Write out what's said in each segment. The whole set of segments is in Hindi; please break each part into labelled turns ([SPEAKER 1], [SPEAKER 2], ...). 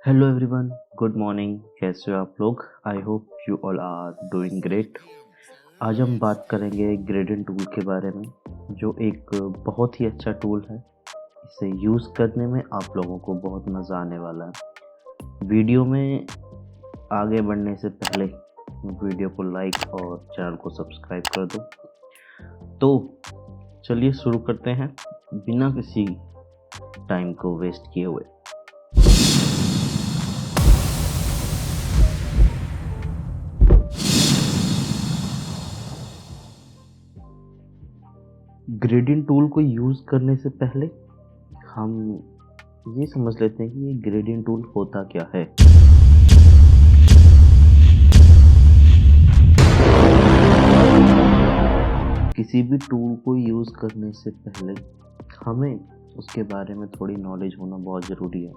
[SPEAKER 1] Hello everyone, good morning. कैसे हो आप लोग? I hope you all are doing great. आज हम बात करेंगे ग्रेडियंट टूल के बारे में, जो एक बहुत ही अच्छा टूल है। इसे यूज़ करने में आप लोगों को बहुत मज़ा आने वाला है। वीडियो में आगे बढ़ने से पहले वीडियो को लाइक और चैनल को सब्सक्राइब कर दो। तो चलिए शुरू करते हैं बिना किसी टाइम को वेस्ट किए हुए। ग्रेडियंट टूल को यूज़ करने से पहले हम ये समझ लेते हैं कि ये ग्रेडियंट टूल होता क्या है। किसी भी टूल को यूज़ करने से पहले हमें उसके बारे में थोड़ी नॉलेज होना बहुत ज़रूरी है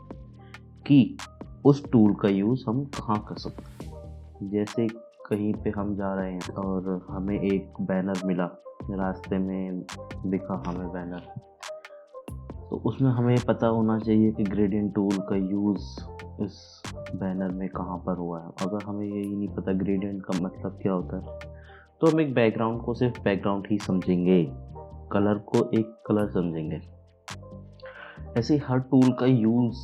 [SPEAKER 1] कि उस टूल का यूज़ हम कहाँ कर सकते हैं। जैसे कहीं पे हम जा रहे हैं और हमें एक बैनर मिला, रास्ते में दिखा हमें बैनर, तो उसमें हमें पता होना चाहिए कि ग्रेडियंट टूल का यूज़ इस बैनर में कहाँ पर हुआ है। अगर हमें यही नहीं पता ग्रेडियंट का मतलब क्या होता है, तो हम एक बैकग्राउंड को सिर्फ बैकग्राउंड ही समझेंगे, कलर को एक कलर समझेंगे। ऐसे ही हर टूल का यूज़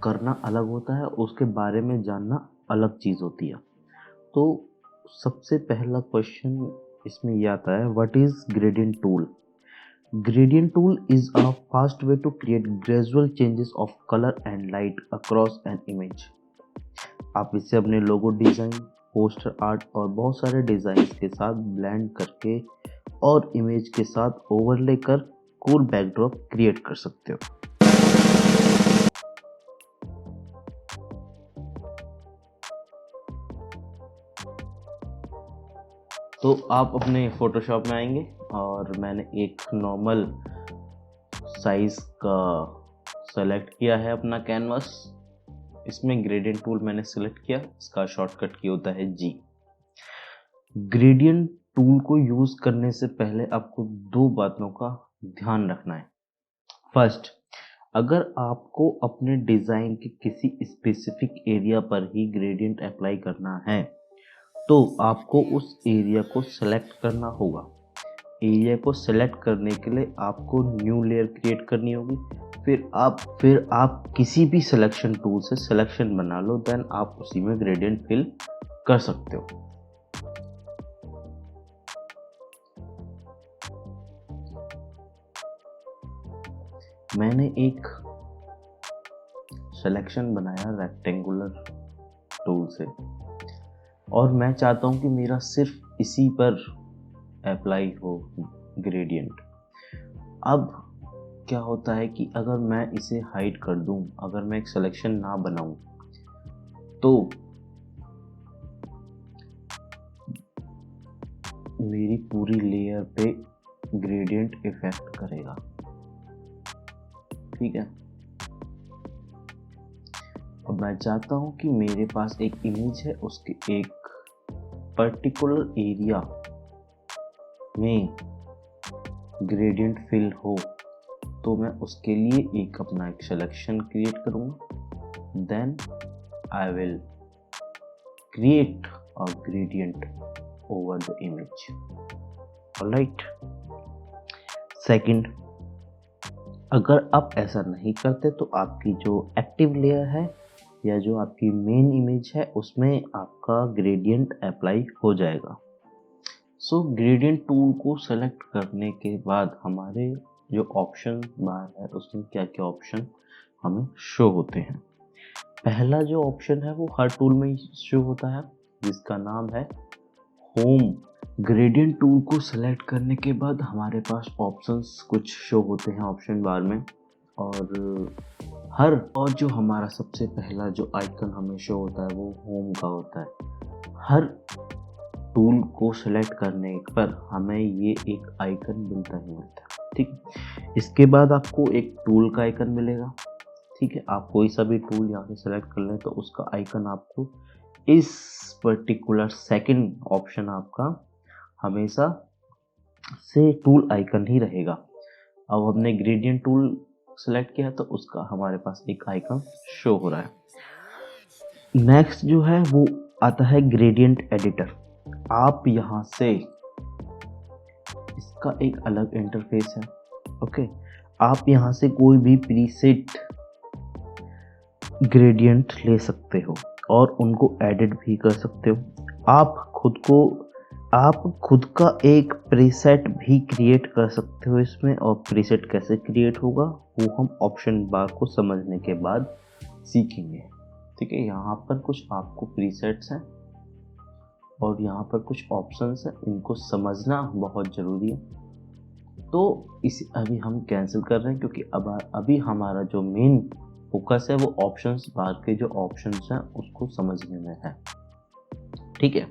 [SPEAKER 1] करना अलग होता है, उसके बारे में जानना अलग चीज़ होती है। तो सबसे पहला क्वेश्चन इसमें ये आता है, what is gradient tool? Gradient tool is a fast way to create gradual changes of color and light across an image. आप इसे अपने लोगो डिज़ाइन, पोस्टर आर्ट और बहुत सारे डिज़ाइंस के साथ ब्लेंड करके और इमेज के साथ ओवरले कर कूल बैकड्रॉप क्रिएट कर सकते हो। तो आप अपने फोटोशॉप में आएंगे और मैंने एक नॉर्मल साइज का सेलेक्ट किया है अपना कैनवास। इसमें ग्रेडियंट टूल मैंने सिलेक्ट किया, इसका शॉर्टकट की होता है जी। ग्रेडियंट टूल को यूज करने से पहले आपको दो बातों का ध्यान रखना है। फर्स्ट, अगर आपको अपने डिजाइन के किसी स्पेसिफिक एरिया पर ही ग्रेडियंट अप्लाई करना है तो आपको उस एरिया को सेलेक्ट करना होगा। एरिया को सेलेक्ट करने के लिए आपको न्यू लेयर क्रिएट करनी होगी। फिर आप किसी भी सिलेक्शन टूल से सिलेक्शन बना लो, देन आप उसी में ग्रेडियंट फिल कर सकते हो। मैंने एक सिलेक्शन बनाया रेक्टेंगुलर टूल से और मैं चाहता हूं कि मेरा सिर्फ इसी पर अप्लाई हो ग्रेडियंट। अब क्या होता है कि अगर मैं इसे हाइड कर दूं, अगर मैं एक सिलेक्शन ना बनाऊं, तो मेरी पूरी लेयर पे ग्रेडियंट इफेक्ट करेगा। ठीक है, अब मैं चाहता हूं कि मेरे पास एक इमेज है, उसके एक पर्टिकुलर एरिया में ग्रेडियंट फिल हो, तो मैं उसके लिए अपना एक सिलेक्शन क्रिएट करूंगा। Then I will create a gradient over the image. Alright. Second, अगर आप ऐसा नहीं करते तो आपकी जो एक्टिव लेयर है या जो आपकी मेन इमेज है उसमें आपका ग्रेडियंट अप्लाई हो जाएगा। सो ग्रेडियंट टूल को सेलेक्ट करने के बाद हमारे जो ऑप्शन बार है उसमें क्या क्या ऑप्शन हमें शो होते हैं। पहला जो ऑप्शन है वो हर टूल में शो होता है, जिसका नाम है होम। ग्रेडियंट टूल को सेलेक्ट करने के बाद हमारे पास ऑप्शंस कुछ शो होते हैं ऑप्शन बार में, और जो हमारा सबसे पहला जो आइकन हमें शो होता है वो होम का होता है। हर टूल को सेलेक्ट करने पर हमें ये एक आइकन मिलता ही मिलता है। ठीक, इसके बाद आपको एक टूल का आइकन मिलेगा। ठीक है, आप कोई सा भी टूल यहाँ से सेलेक्ट कर लें तो उसका आइकन आपको इस पर्टिकुलर सेकंड ऑप्शन आपका हमेशा से टूल आइकन ही रहेगा। अब हमने ग्रेडियंट टूल सेलेक्ट किया तो उसका हमारे पास एक आइकन शो हो रहा है। नेक्स्ट जो है वो आता है ग्रेडियंट एडिटर। आप यहाँ से इसका एक अलग इंटरफेस है। ओके, आप यहाँ से कोई भी प्रीसेट ग्रेडियंट ले सकते हो और उनको एडिट भी कर सकते हो। आप खुद का एक प्रीसेट भी क्रिएट कर सकते हो इसमें। और प्रीसेट कैसे क्रिएट होगा वो हम ऑप्शन बार को समझने के बाद सीखेंगे। ठीक है, यहाँ पर कुछ आपको प्रीसेट्स हैं और यहाँ पर कुछ ऑप्शंस हैं, इनको समझना बहुत ज़रूरी है। तो इसे अभी हम कैंसिल कर रहे हैं क्योंकि अभी हमारा जो मेन फोकस है वो ऑप्शंस बार के जो ऑप्शंस हैं उसको समझने में है। ठीक है,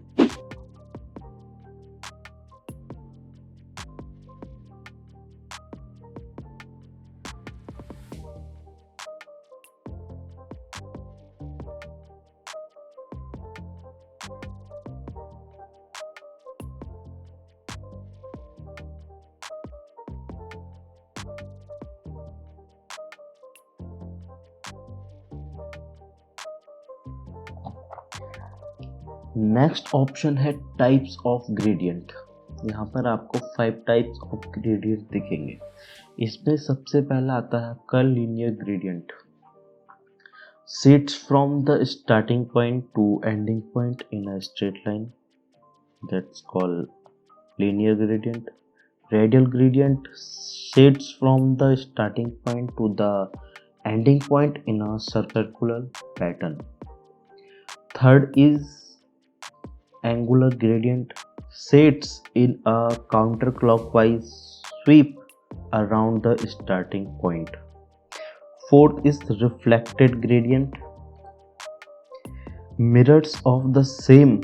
[SPEAKER 1] नेक्स्ट ऑप्शन है टाइप्स ऑफ ग्रेडियंट। यहाँ पर आपको 5 टाइप्स ऑफ ग्रेडियंट दिखेंगे। इसमें सबसे पहला आता है curl linear gradient. Sits from the starting point to ending point in a straight line. That's called linear gradient. Radial gradient sits from the starting point to the ending point in a circular pattern. Third is angular gradient. Sits in a counterclockwise sweep around the starting point. Fourth is reflected gradient. Mirrors of the same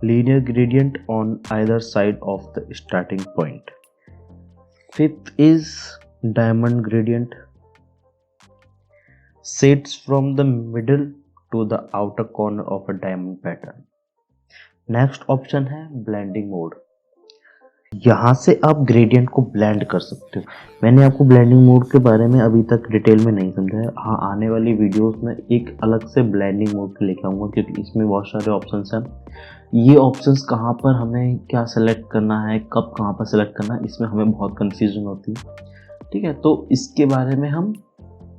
[SPEAKER 1] linear gradient on either side of the starting point. Fifth is diamond gradient. Sits from the middle to the outer corner of a diamond pattern. Next option है blending mode. यहाँ से आप ग्रेडियंट को ब्लेंड कर सकते हो। मैंने आपको ब्लेंडिंग मोड के बारे में अभी तक डिटेल में नहीं समझाया। हाँ, आने वाली वीडियोस में एक अलग से ब्लेंडिंग मोड के लेके आऊँगा क्योंकि इसमें बहुत सारे ऑप्शंस हैं। ये ऑप्शंस कहाँ पर हमें क्या सेलेक्ट करना है, कब कहाँ पर सेलेक्ट करना है, इसमें हमें बहुत कन्फ्यूजन होती है। ठीक है, तो इसके बारे में हम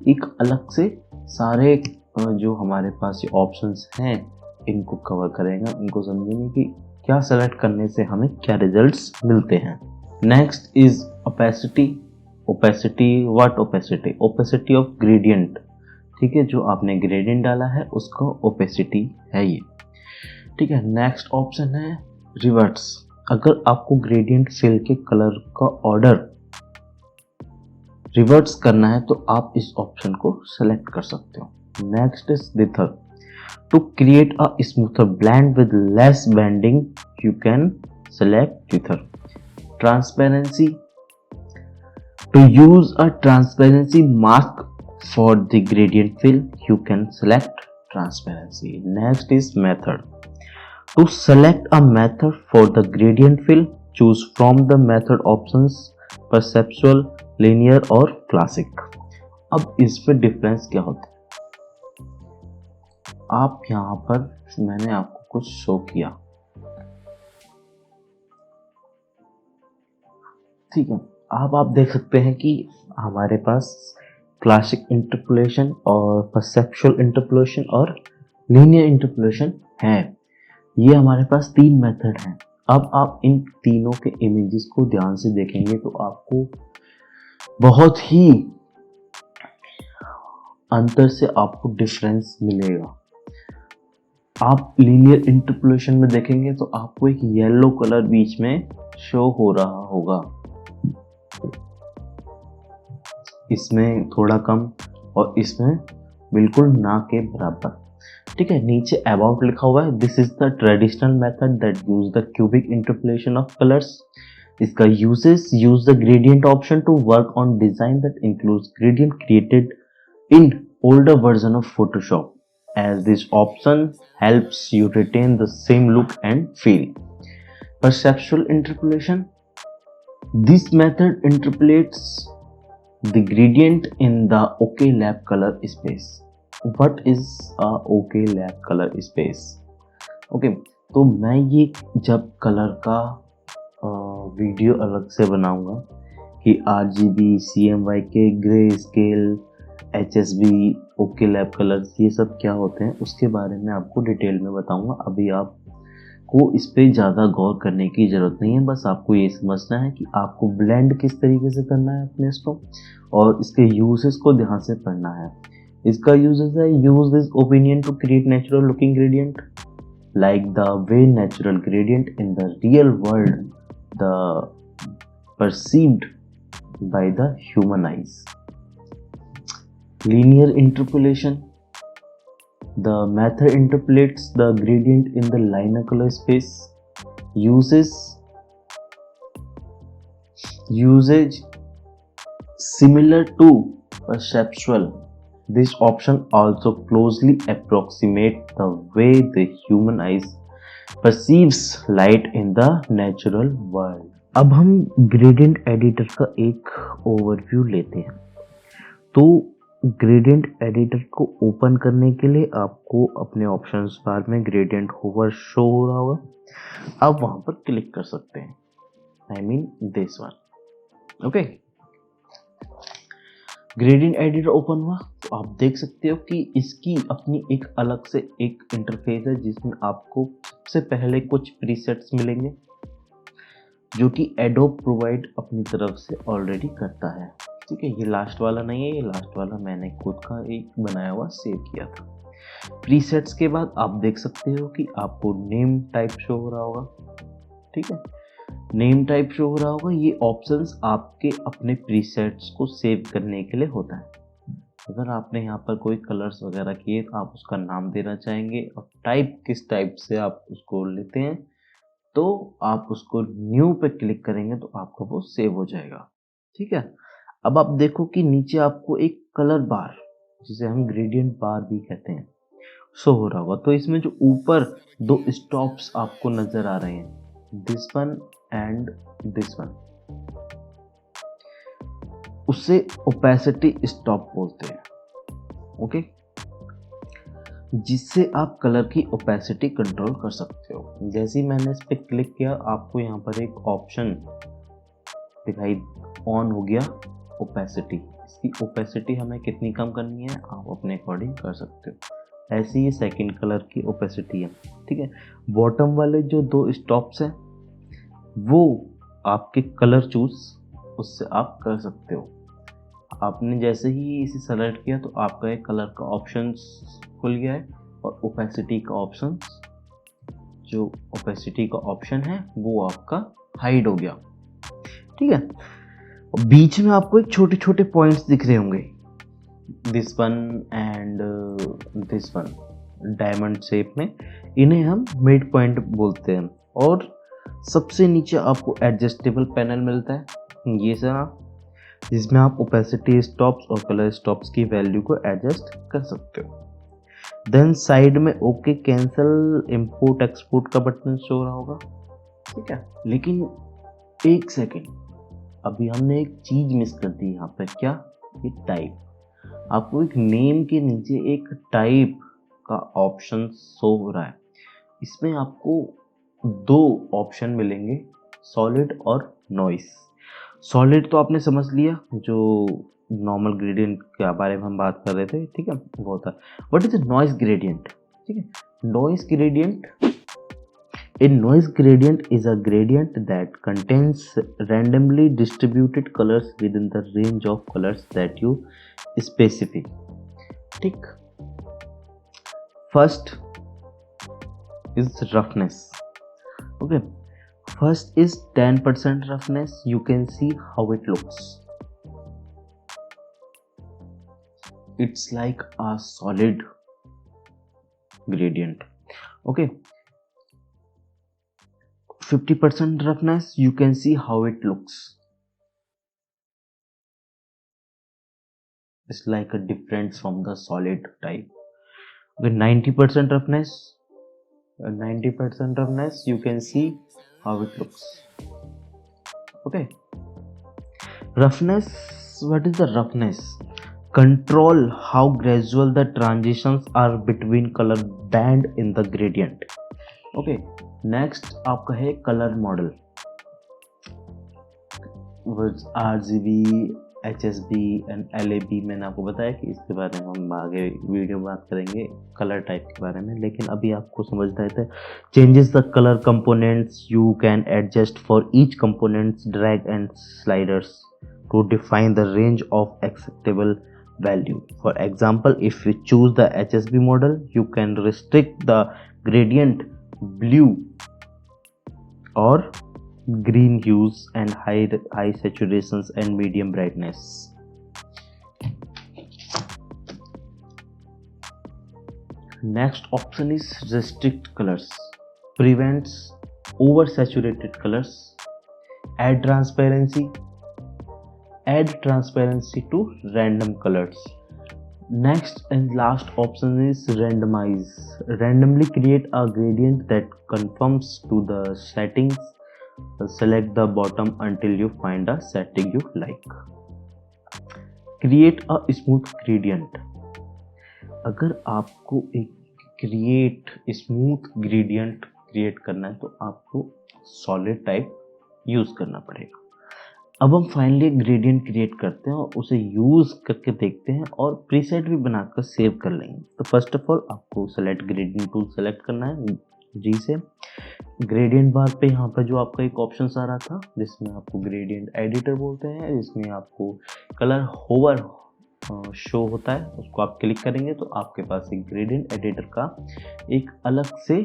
[SPEAKER 1] एक अलग से सारे जो हमारे पास ये ऑप्शंस हैं इनको कवर करेंगे, इनको समझेंगे कि क्या सेलेक्ट करने से हमें क्या रिजल्ट्स मिलते हैं। Next is opacity. Opacity of gradient. ठीक है, जो आपने ग्रेडियंट डाला है उसका ओपेसिटी है ये। ठीक है, नेक्स्ट ऑप्शन है रिवर्स। अगर आपको ग्रेडियंट फिल के कलर का ऑर्डर रिवर्स करना है तो आप इस ऑप्शन को सेलेक्ट कर सकते हो। Next is dither. To create a smoother blend with less bending, you can select dither. Transparency. To use a transparency mask for the gradient fill, you can select transparency. Next is method. To select a method for the gradient fill, choose from the method options perceptual, linear और classic. अब इसमें डिफरेंस क्या होता है? आप यहाँ पर मैंने आपको कुछ शो किया, ठीक है। अब आप देख सकते हैं कि हमारे पास क्लासिक इंटरपोलेशन और परसेप्चुअल इंटरपोलेशन और लीनियर इंटरपोलेशन है। ये हमारे पास 3 मेथड हैं। अब आप इन तीनों के इमेजेस को ध्यान से देखेंगे तो आपको बहुत ही अंतर से आपको डिफरेंस मिलेगा। आप लीनियर इंटरपोलेशन में देखेंगे तो आपको एक येलो कलर बीच में शो हो रहा होगा, इसमें थोड़ा कम और इसमें बिल्कुल ना के बराबर। ठीक है, नीचे अबाउट लिखा हुआ है, this is the traditional method that use the cubic interpolation of colours. इसका uses, use the gradient option to work on design that includes gradient created in older version of Photoshop, as this option helps you retain the same look and feel. Perceptual interpolation. This method interpolates the gradient in the OK lab color space. What is a OK lab color space? Okay तो मैं ये जब कलर का वीडियो अलग से बनाऊंगा कि RGB, CMYK, grey scale, HSB, okay lab colours ये सब क्या होते हैं उसके बारे में आपको डिटेल में बताऊंगा। अभी आपको इस पर ज़्यादा गौर करने की ज़रूरत नहीं है, बस आपको ये समझना है कि आपको ब्लेंड किस तरीके से करना है अपने इसको, और इसके यूजेस को ध्यान से पढ़ना है। इसका यूजेस है, use this opinion to create natural looking gradient like the way natural gradient in the real world the perceived by the human eyes. Linear interpolation, the method interpolates the gradient in the linear color space. Usage similar to perceptual. This option also closely approximates the way the human eyes perceives light in the natural world. अब हम ग्रेडियंट एडिटर का एक ओवरव्यू लेते हैं। तो ग्रेडियंट एडिटर को ओपन करने के लिए आपको अपने ऑप्शंस बार में ग्रेडियंट होवर शो हो रहा होगा, आप वहां पर क्लिक कर सकते हैं, I mean this one. Okay, gradient editor open हुआ तो आप देख सकते हो कि इसकी अपनी एक अलग से एक इंटरफेस है जिसमें आपको सबसे पहले कुछ प्रीसेट्स मिलेंगे जो कि एडोब प्रोवाइड अपनी तरफ से ऑलरेडी करता है। ठीक है, ये लास्ट वाला नहीं है, ये लास्ट वाला मैंने खुद का एक बनाया हुआ सेव किया था। प्रीसेट्स के बाद आप देख सकते हो कि आपको नेम टाइप शो हो रहा होगा। ठीक है, नेम टाइप शो हो रहा होगा। ये ऑप्शंस आपके अपने प्रीसेट्स को सेव करने के लिए होता है। अगर आपने यहाँ पर कोई कलर्स वगैरह किए तो आप उसका नाम देना चाहेंगे और टाइप किस टाइप से आप उसको लेते हैं तो आप उसको न्यू पे क्लिक करेंगे तो आपका वो सेव हो जाएगा। ठीक है, अब आप देखो कि नीचे आपको एक कलर बार, जिसे हम ग्रेडियंट बार भी कहते हैं, शो हो रहा होगा। तो इसमें जो ऊपर दो स्टॉप्स आपको नजर आ रहे हैं, this one and this one, उसे ओपेसिटी स्टॉप बोलते हैं। ओके, जिससे आप कलर की ओपेसिटी कंट्रोल कर सकते हो। जैसे ही मैंने इस पर क्लिक किया आपको यहाँ पर एक ऑप्शन दिखाई ऑन हो गया, ओपेसिटी। इसकी ओपेसिटी हमें कितनी कम करनी है आप अपने अकॉर्डिंग कर सकते हो। ऐसे ही सेकंड कलर की ओपेसिटी है। ठीक है, बॉटम वाले जो दो स्टॉप्स हैं वो आपके कलर चूज उससे आप कर सकते हो। आपने जैसे ही इसे सेलेक्ट किया तो आपका एक कलर का ऑप्शन खुल गया है और ओपेसिटी का ऑप्शन, जो ओपेसिटी का ऑप्शन है वो आपका हाइड हो गया। ठीक है, बीच में आपको एक छोटे छोटे पॉइंट्स दिख रहे होंगे, this one and this one, diamond shape में, इन्हें हम मिड पॉइंट बोलते हैं। और सबसे नीचे आपको एडजस्टेबल पैनल मिलता है, ये सारा, जिसमें आप ओपेसिटी स्टॉप्स और कलर स्टॉप्स की वैल्यू को एडजस्ट कर सकते हो। देन साइड में ओके, कैंसिल, इंपोर्ट एक्सपोर्ट का बटन शो रहा होगा। ठीक है, लेकिन एक सेकेंड, अभी हमने एक चीज मिस कर दी यहाँ पर। क्या? ये टाइप। आपको एक नेम के नीचे एक टाइप का ऑप्शन शो हो रहा है। इसमें आपको दो ऑप्शन मिलेंगे, सॉलिड और नॉइस। सॉलिड तो आपने समझ लिया, जो नॉर्मल ग्रेडियंट के बारे में हम बात कर रहे थे। ठीक है, वो होता है। What is noise gradient? ठीक है, noise gradient, a noise gradient is a gradient that contains randomly distributed colors within the range of colors that you specify. ठीक, first is roughness. Okay, first is 10% roughness. You can see how it looks. It's like a solid gradient. Okay, 50% roughness, you can see how it looks. It's like a difference from the solid type. Okay, 90% roughness, 90% roughness, you can see how it looks. Okay, roughness what is the roughness? Control how gradual the transitions are between color band in the gradient. Okay, next आपका है color model. RGB, HSB and LAB. मैंने आपको बताया कि इसके बारे में हम आगे वीडियो में बात करेंगे कलर टाइप के बारे में, लेकिन अभी आपको समझना है changes the colour components you can adjust for each components drag and sliders to define the range of acceptable value. For example, if you choose the HSB model, you can restrict the gradient blue or green hues and high saturations and medium brightness. Next option is restrict colors. Prevents oversaturated colors. Add transparency to random colors. Next and last option is randomize. Randomly create a gradient that conforms to the settings. Select the bottom until you find a setting you like. Create a smooth gradient. अगर आपको एक स्मूथ ग्रेडियंट क्रिएट करना है तो आपको सॉलिड टाइप यूज करना पड़ेगा. अब हम फाइनली ग्रेडियंट क्रिएट करते हैं और उसे यूज करके देखते हैं और प्रीसेट भी बनाकर सेव कर लेंगे. तो फर्स्ट ऑफ ऑल आपको सेलेक्ट ग्रेडियंट टूल सेलेक्ट करना है जी से. ग्रेडियंट बार पे यहाँ पर जो आपका एक ऑप्शन आ रहा था जिसमें आपको ग्रेडियंट एडिटर बोलते हैं, जिसमें आपको कलर होवर शो होता है, उसको आप क्लिक करेंगे तो आपके पास एक ग्रेडियंट एडिटर का एक अलग से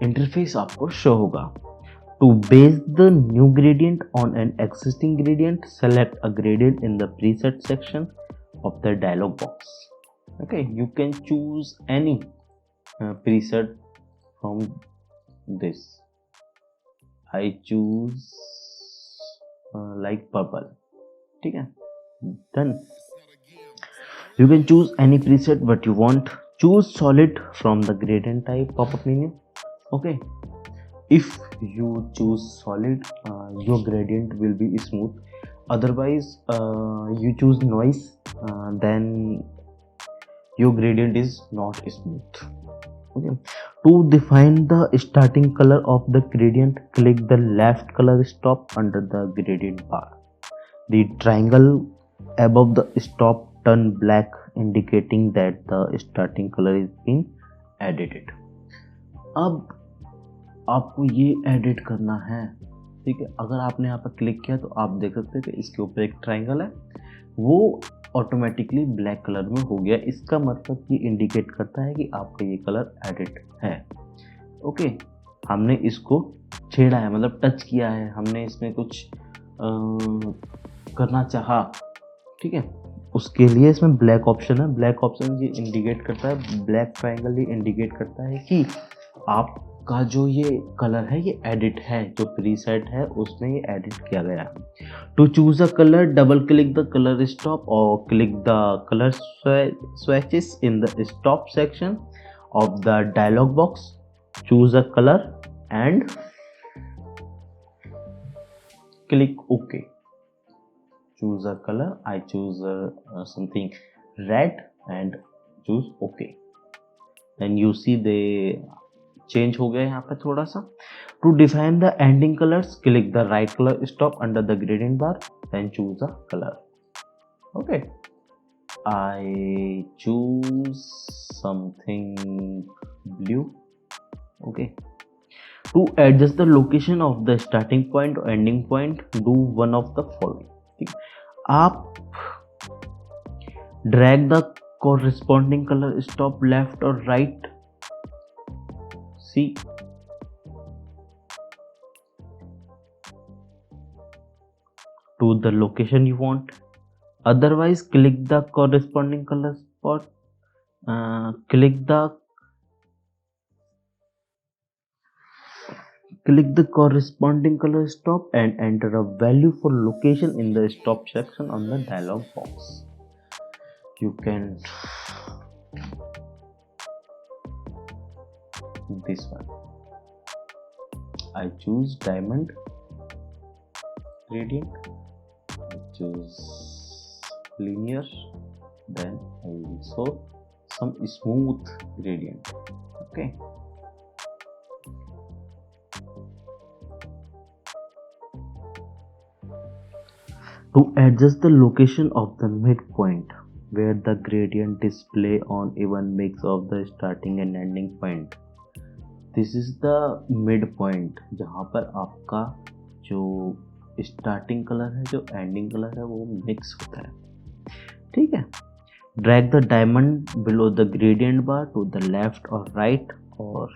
[SPEAKER 1] इंटरफेस आपको शो होगा. To base the new gradient on an existing gradient, select a gradient in the preset section of the dialog box. Okay, you can choose any preset from this. I choose like purple. ठीक है, done. You can choose any preset what you want. Choose solid from the gradient type pop-up menu. Okay. If you choose solid, your gradient will be smooth. Otherwise, you choose noise, then your gradient is not smooth. Okay. To define the starting color of the gradient, click the left color stop under the gradient bar. The triangle above the stop turn black, indicating that the starting color is being edited. अब आपको ये एडिट करना है, ठीक है. अगर आपने यहाँ पर क्लिक किया तो आप देख सकते हैं कि इसके ऊपर एक ट्रायंगल है, वो ऑटोमेटिकली ब्लैक कलर में हो गया. इसका मतलब ये इंडिकेट करता है कि आपका ये कलर एडिट है. ओके, हमने इसको छेड़ा है, मतलब टच किया है, हमने इसमें कुछ करना चाहा, ठीक है. उसके लिए इसमें ब्लैक ऑप्शन है. ब्लैक ऑप्शन ये इंडिकेट करता है, ब्लैक ट्रायंगल ये इंडिकेट करता है कि आप का जो ये कलर है ये एडिट है, जो प्रीसेट है उसमें ये एडिट किया गया है. To choose a colour, double click the colour stop और click the colour swatches in the stop section of the dialog box. Choose a color and click OK. Choose a color. I choose something red and choose OK. Then you see the change हो गया यहाँ पे थोड़ा सा. To define the ending colours, click the right colour stop under the gradient bar, then choose a colour. Okay, I choose something blue. Okay, to adjust the location of the starting point और ending point, do one of the following. आप drag the corresponding color stop left or right. See, to the location you want. Otherwise, click the corresponding color spot. Click the corresponding color stop and enter a value for location in the stop section on the dialog box. You can this one. I choose diamond gradient. I choose linear, then also some smooth gradient. Okay, to adjust the location of the midpoint where the gradient display on even mix of the starting and ending point. This is the mid point जहाँ पर आपका जो स्टार्टिंग कलर है जो एंडिंग कलर है वो मिक्स होता है. ठीक है. Drag the diamond below the gradient bar to the left और राइट, और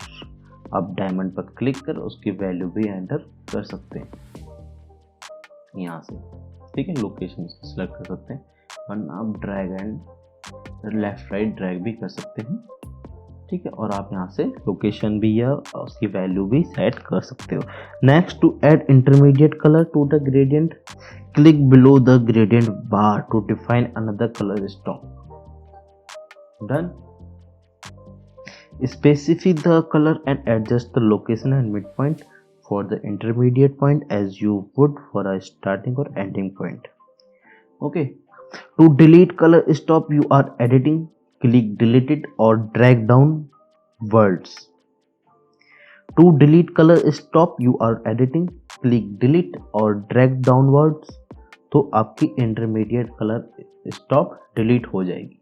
[SPEAKER 1] आप डायमंड पर क्लिक कर उसकी वैल्यू भी एंटर कर सकते हैं यहाँ से. ठीक है, लोकेशन सेलेक्ट कर सकते हैं, वरना आप drag and left right drag भी कर सकते हैं. ठीक है, और आप यहाँ से लोकेशन भी या उसकी वैल्यू भी सेट कर सकते हो. Next, to add intermediate colour to the gradient, click below the gradient bar to define another colour stop. Done. Specify the color and adjust the location and midpoint for the intermediate point as you would for a starting or ending point. Okay. To delete color stop you are editing, click delete it or drag down words. To delete color stop you are editing, click delete or drag downwards. तो आपकी इंटरमीडिएट कलर स्टॉप डिलीट हो जाएगी,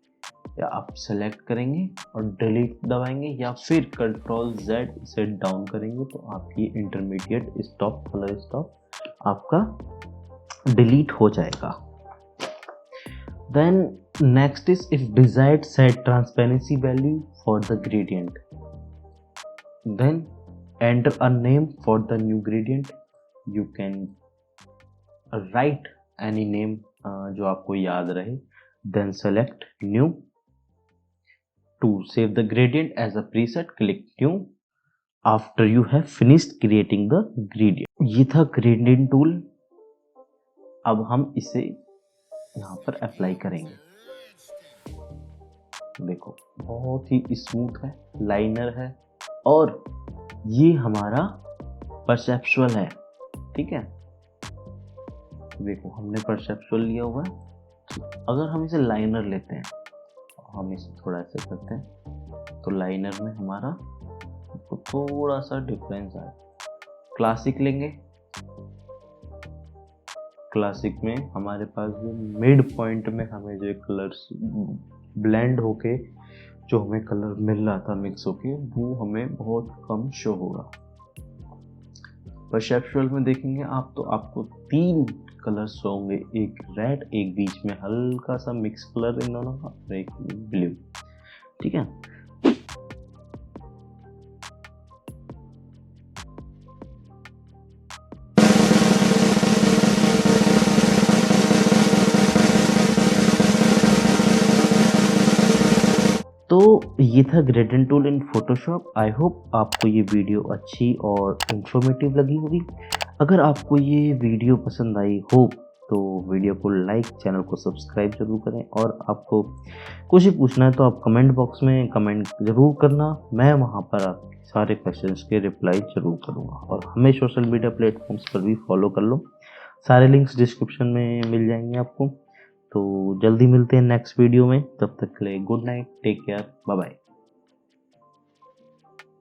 [SPEAKER 1] या आप सेलेक्ट करेंगे और डिलीट दबाएंगे या फिर कंट्रोल जेड से डाउन करेंगे तो आपकी इंटरमीडिएट स्टॉप कलर स्टॉप आपका डिलीट हो जाएगा. Then next is if desired set transparency value for the gradient, then enter a name for the new gradient. You can write any name जो आपको याद रहे. Then select new. To save the gradient as a preset, click new after you have finished creating the gradient. ये था gradient tool. अब हम इसे यहाँ पर अप्लाई करेंगे. देखो बहुत ही स्मूथ है, लाइनर है, और ये हमारा परसेप्चुअल है. ठीक है, देखो हमने परसेप्चुअल लिया हुआ है. अगर हम इसे लाइनर लेते हैं, हम इसे थोड़ा ऐसे करते हैं तो लाइनर में हमारा थोड़ा सा डिफरेंस आए. क्लासिक लेंगे, क्लासिक में हमारे पास जो मिड पॉइंट में हमें जो कलर्स ब्लेंड होके जो हमें कलर मिल रहा था मिक्स होके, वो हमें बहुत कम शो होगा. परसेप्चुअल में देखेंगे आप तो आपको 3 कलर्स होंगे, एक रेड, एक बीच में हल्का सा मिक्स कलर इन दोनों का, और एक ब्लू. ठीक है, तो ये था gradient tool in Photoshop. I hope आपको ये वीडियो अच्छी और इंफॉर्मेटिव लगी होगी. अगर आपको ये वीडियो पसंद आई हो तो वीडियो को लाइक, चैनल को सब्सक्राइब जरूर करें, और आपको कुछ ही पूछना है तो आप कमेंट बॉक्स में कमेंट जरूर करना. मैं वहाँ पर आपके सारे क्वेश्चंस के रिप्लाई जरूर करूँगा. और हमें सोशल मीडिया प्लेटफॉर्म्स पर भी फॉलो कर लो, सारे लिंक्स डिस्क्रिप्शन में मिल जाएंगे आपको. तो जल्दी मिलते हैं नेक्स्ट वीडियो में. तब तक के लिए good night, take care, bye bye.